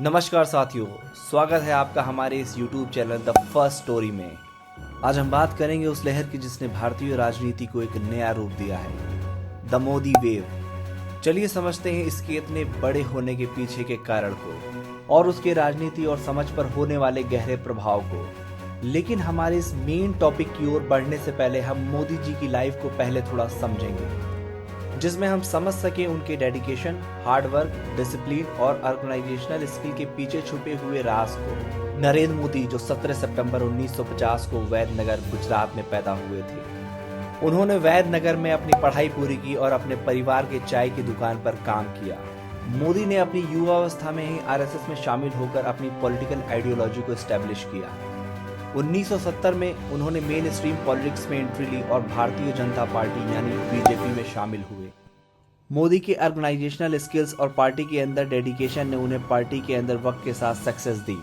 नमस्कार साथियों, स्वागत है आपका हमारे इस YouTube channel the first story में। आज हम बात करेंगे उस लहर की जिसने भारतीय राजनीति को एक नया रूप दिया है, द मोदी वेव। चलिए समझते हैं इसके इतने बड़े होने के पीछे के कारण को और उसके राजनीति और समझ पर होने वाले गहरे प्रभाव को। लेकिन हमारे इस मेन टॉपिक की ओर बढ़ने से पहले हम मोदी जी की लाइफ को पहले थोड़ा समझेंगे, जिसमें हम समझ सके उनके डेडिकेशन, हार्डवर्क, डिसिप्लिन और ऑर्गेनाइजेशनल स्किल के पीछे छुपे हुए राज को। नरेंद्र मोदी जो 17 सितंबर 1950 को वैद्यनगर गुजरात में पैदा हुए थे। उन्होंने वैद्यनगर में अपनी पढ़ाई पूरी की और अपने परिवार के चाय की दुकान पर काम किया। मोदी ने अपनी युवावस्था में ही आरएसएस में शामिल होकर अपनी पॉलिटिकल आइडियोलॉजी को एस्टेब्लिश किया। 1970 में उन्होंने मेन स्ट्रीम पॉलिटिक्स में एंट्री ली और भारतीय जनता पार्टी यानी बीजेपी में शामिल हुए। मोदी के ऑर्गेनाइजेशनल स्किल्स और पार्टी के अंदर डेडिकेशन ने उन्हें पार्टी के अंदर वक्त के साथ सक्सेस दी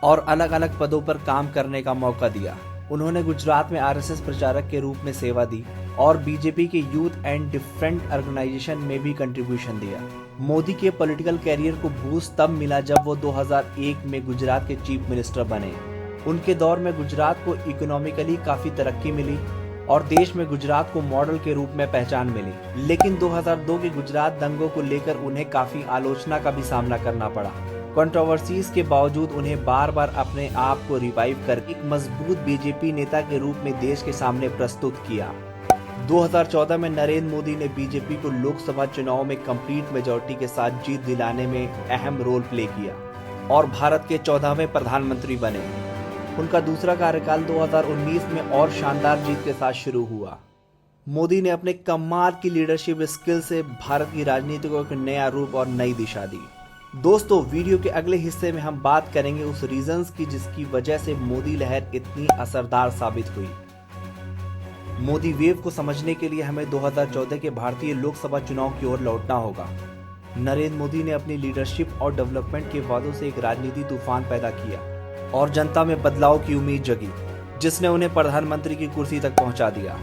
और अलग अलग पदों पर काम करने का मौका दिया। उन्होंने गुजरात में आरएसएस प्रचारक के रूप में सेवा दी और बीजेपी के यूथ एंड डिफरेंट ऑर्गेनाइजेशन में भी कंट्रीब्यूशन दिया। मोदी के पॉलिटिकल कैरियर को बूस्ट तब मिला जब वो 2001 में गुजरात के चीफ मिनिस्टर बने। उनके दौर में गुजरात को इकोनॉमिकली काफी तरक्की मिली और देश में गुजरात को मॉडल के रूप में पहचान मिली। लेकिन 2002 के गुजरात दंगों को लेकर उन्हें काफी आलोचना का भी सामना करना पड़ा। कंट्रोवर्सीज के बावजूद उन्हें बार बार अपने आप को रिवाइव कर एक मजबूत बीजेपी नेता के रूप में देश के सामने प्रस्तुत किया। 2014 में नरेंद्र मोदी ने बीजेपी को लोकसभा चुनाव में कंप्लीट मेजॉरिटी के साथ जीत दिलाने में अहम रोल प्ले किया और भारत के 14वें प्रधानमंत्री बने। उनका दूसरा कार्यकाल 2019 में और शानदार जीत के साथ शुरू हुआ। मोदी ने अपने कमाल की लीडरशिप स्किल से भारत की राजनीति को एक नया रूप और नई दिशा दी। दोस्तों, वीडियो के अगले हिस्से में हम बात करेंगे उस रीजंस की जिसकी वजह से मोदी लहर इतनी असरदार साबित हुई। मोदी वेव को समझने के लिए हमें 2014 के भारतीय लोकसभा चुनाव की ओर लौटना होगा। नरेंद्र मोदी ने अपनी लीडरशिप और डेवलपमेंट के वादों से एक राजनीति तूफान पैदा किया और जनता में बदलाव की उम्मीद जगी, जिसने उन्हें प्रधानमंत्री की कुर्सी तक पहुंचा दिया।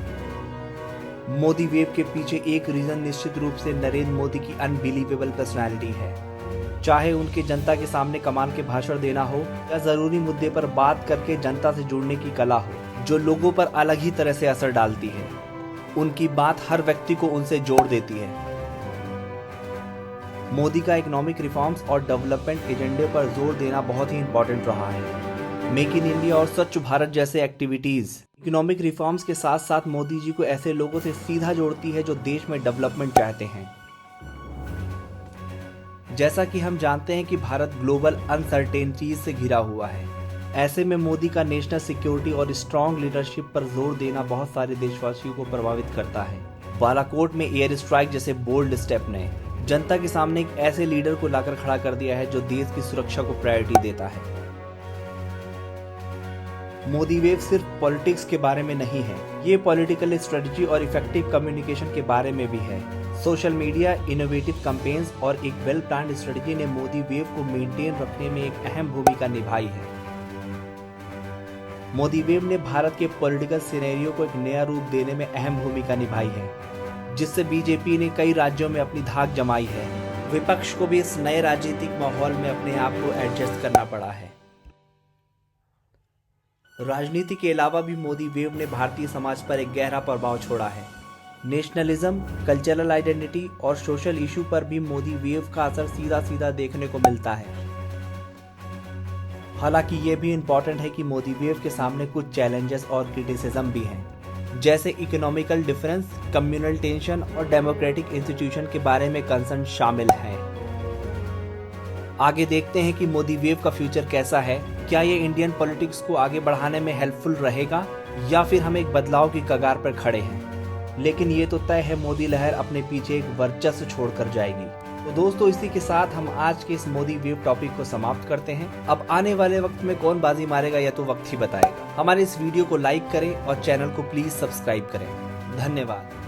मोदी वेव के पीछे एक रीजन निश्चित रूप से नरेंद्र मोदी की अनबिलीवेबल पर्सनालिटी है। चाहे उनके जनता के सामने कमान के भाषण देना हो या जरूरी मुद्दे पर बात करके जनता से जुड़ने की कला हो, जो लोगों पर अलग ही तरह से असर डालती है। उनकी बात हर व्यक्ति को उनसे जोड़ देती है। मोदी का इकोनॉमिक रिफॉर्म्स और डेवलपमेंट एजेंडे पर जोर देना बहुत ही इंपॉर्टेंट रहा है। मेक इन इंडिया और स्वच्छ भारत जैसे एक्टिविटीज इकोनॉमिक रिफॉर्म्स के साथ साथ मोदी जी को ऐसे लोगों से सीधा जोड़ती है जो देश में डेवलपमेंट चाहते हैं। जैसा कि हम जानते हैं कि भारत ग्लोबल अनसर्टेनिटीज से घिरा हुआ है। ऐसे में मोदी का नेशनल सिक्योरिटी और स्ट्रॉन्ग लीडरशिप पर जोर देना बहुत सारे देशवासियों को प्रभावित करता है। बालाकोट में एयर स्ट्राइक जैसे बोल्ड स्टेप ने जनता के सामने एक ऐसे लीडर को लाकर खड़ा कर दिया है जो देश की सुरक्षा को प्रायोरिटी देता है। मोदी वेव सिर्फ पॉलिटिक्स के बारे में नहीं है, ये पॉलिटिकल स्ट्रेटजी और इफेक्टिव कम्युनिकेशन के बारे में भी है। सोशल मीडिया, इनोवेटिव कैंपेन्स और एक वेल प्लान्ड स्ट्रेटजी ने मोदी वेव को मेंटेन रखने में एक अहम भूमिका निभाई है। मोदी वेव ने भारत के पॉलिटिकल सिनेरियो को एक नया रूप देने में अहम भूमिका निभाई है, जिससे बीजेपी ने कई राज्यों में अपनी धाक जमाई है। विपक्ष को भी इस नए राजनीतिक माहौल में अपने आप को एडजस्ट करना पड़ा है। राजनीति के अलावा भी मोदी वेव ने भारतीय समाज पर एक गहरा प्रभाव छोड़ा है। नेशनलिज्म, कल्चरल आइडेंटिटी और सोशल इशू पर भी मोदी वेव का असर सीधा सीधा देखने को मिलता है। हालांकि ये भी इम्पोर्टेंट है कि मोदी वेव के सामने कुछ चैलेंजेस और क्रिटिसिज्म भी हैं, जैसे इकोनॉमिकल डिफरेंस, कम्युनल टेंशन और डेमोक्रेटिक इंस्टीट्यूशन के बारे में कंसर्न शामिल हैं। आगे देखते हैं कि मोदी वेव का फ्यूचर कैसा है। क्या ये इंडियन पॉलिटिक्स को आगे बढ़ाने में हेल्पफुल रहेगा या फिर हम एक बदलाव की कगार पर खड़े हैं। लेकिन ये तो तय है, मोदी लहर अपने पीछे एक वर्चस्व छोड़कर जाएगी। तो दोस्तों, इसी के साथ हम आज के इस मोदी वेव टॉपिक को समाप्त करते हैं। अब आने वाले वक्त में कौन बाजी मारेगा या तो वक्त ही बताएगा। हमारे इस वीडियो को लाइक करें और चैनल को प्लीज सब्सक्राइब करें। धन्यवाद।